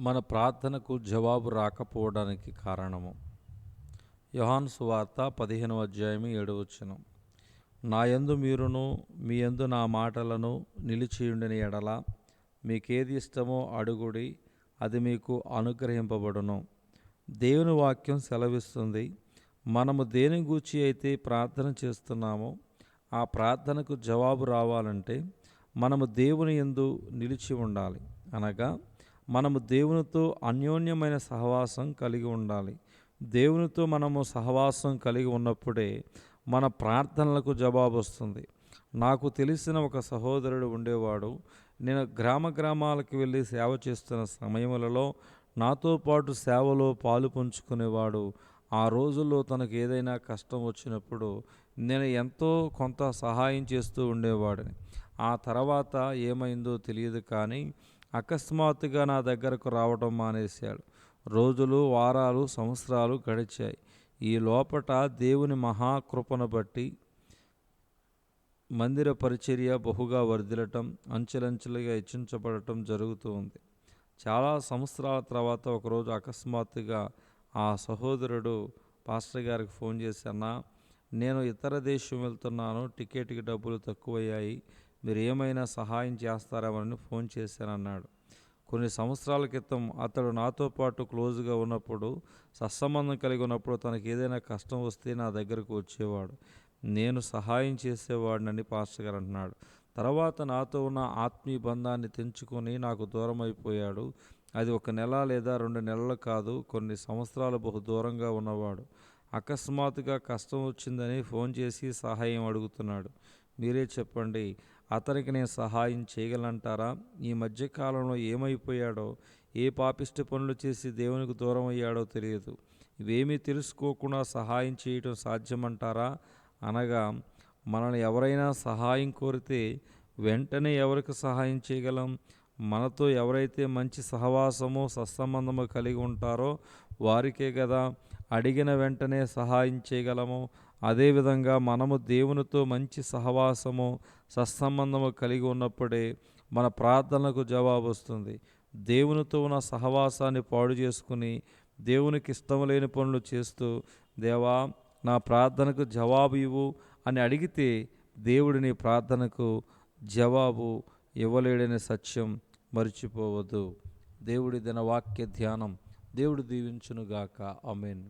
మన ప్రార్థనకు జవాబు రాకపోవడానికి కారణము. యోహాను సువార్త 15వ అధ్యాయము 7వ వచనం. నా యందు మీరును మీ యందు నా మాటలను నిలిచియుండిన ఎడల మీకేది ఇష్టమో అడుగుడి, అది మీకు అనుగ్రహింపబడును. దేవుని వాక్యం సెలవిస్తుంది, మనము దేని గూర్చి అయితే ప్రార్థన చేస్తున్నామో ఆ ప్రార్థనకు జవాబు రావాలంటే మనము దేవుని యందు నిలిచి ఉండాలి. అనగా మనము దేవునితో అన్యోన్యమైన సహవాసం కలిగి ఉండాలి. దేవునితో మనము సహవాసం కలిగి ఉన్నప్పుడే మన ప్రార్థనలకు జవాబు వస్తుంది. నాకు తెలిసిన ఒక సహోదరుడు ఉండేవాడు. నేను గ్రామాలకు వెళ్ళి సేవ చేస్తున్న సమయములలో నాతో పాటు సేవలో పాలు పంచుకునేవాడు. ఆ రోజుల్లో తనకు ఏదైనా కష్టం వచ్చినప్పుడు నేను ఎంతో కొంత సహాయం చేస్తూ ఉండేవాడిని. ఆ తర్వాత ఏమైందో తెలియదు, కానీ అకస్మాత్తుగా నా దగ్గరకు రావడం మానేశాడు. రోజులు, వారాలు, సంవత్సరాలు గడిచాయి. ఈ లోపట దేవుని మహాకృపను బట్టి మందిర పరిచర్య బహుగా వర్ధిల్లటం, అంచెలంచెలుగా హెచ్చించబడటం జరుగుతూ ఉంది. చాలా సంవత్సరాల తర్వాత ఒకరోజు అకస్మాత్తుగా ఆ సహోదరుడు పాస్టర్ గారికి ఫోన్ చేసి, అన్నా, నేను ఇతర దేశం వెళ్తున్నాను, టికెట్కి డబ్బులు తక్కువయ్యాయి, మీరు ఏమైనా సహాయం చేస్తారేమని ఫోన్ చేశానన్నాడు. కొన్ని సంవత్సరాల క్రితం అతడు నాతో పాటు క్లోజ్గా ఉన్నప్పుడు, సత్సంబంధం కలిగి ఉన్నప్పుడు తనకు ఏదైనా కష్టం వస్తే నా దగ్గరకు వచ్చేవాడు. నేను సహాయం చేసేవాడినని పాస్టర్ గారు అంటున్నాడు. తర్వాత నాతో ఉన్న ఆత్మీయ బంధాన్ని తెంచుకొని నాకు దూరం అయిపోయాడు. అది 1 నెల లేదా 2 నెలలు కాదు, కొన్ని సంవత్సరాలు బహు దూరంగా ఉన్నవాడు. అకస్మాత్తుగా కష్టం వచ్చిందని ఫోన్ చేసి సహాయం అడుగుతున్నాడు. మీరే చెప్పండి, అతనికి నేను సహాయం చేయగలంటారా? ఈ మధ్యకాలంలో ఏమైపోయాడో, ఏ పాపిష్టి పనులు చేసి దేవునికి దూరం అయ్యాడో తెలియదు. ఇవేమీ తెలుసుకోకుండా సహాయం చేయటం సాధ్యమంటారా? అనగా మనల్ని ఎవరైనా సహాయం కోరితే వెంటనే ఎవరికి సహాయం చేయగలం? మనతో ఎవరైతే మంచి సహవాసమో సత్సంబంధమో కలిగి ఉంటారో వారికే కదా అడిగిన వెంటనే సహాయం చేయగలము. అదేవిధంగా మనము దేవునితో మంచి సహవాసము సత్సంబంధము కలిగి ఉన్నప్పుడే మన ప్రార్థనలకు జవాబు వస్తుంది. దేవునితో ఉన్న సహవాసాన్ని పాడు చేసుకుని దేవునికి ఇష్టం లేని పనులు చేస్తూ, దేవా నా ప్రార్థనకు జవాబు ఇవ్వు అని అడిగితే దేవుడి నీ ప్రార్థనకు జవాబు ఇవ్వలేడనే సత్యం మర్చిపోవద్దు. దేవుడి దిన వాక్య ధ్యానం దేవుడు దీవించునుగాక. ఆమేన్.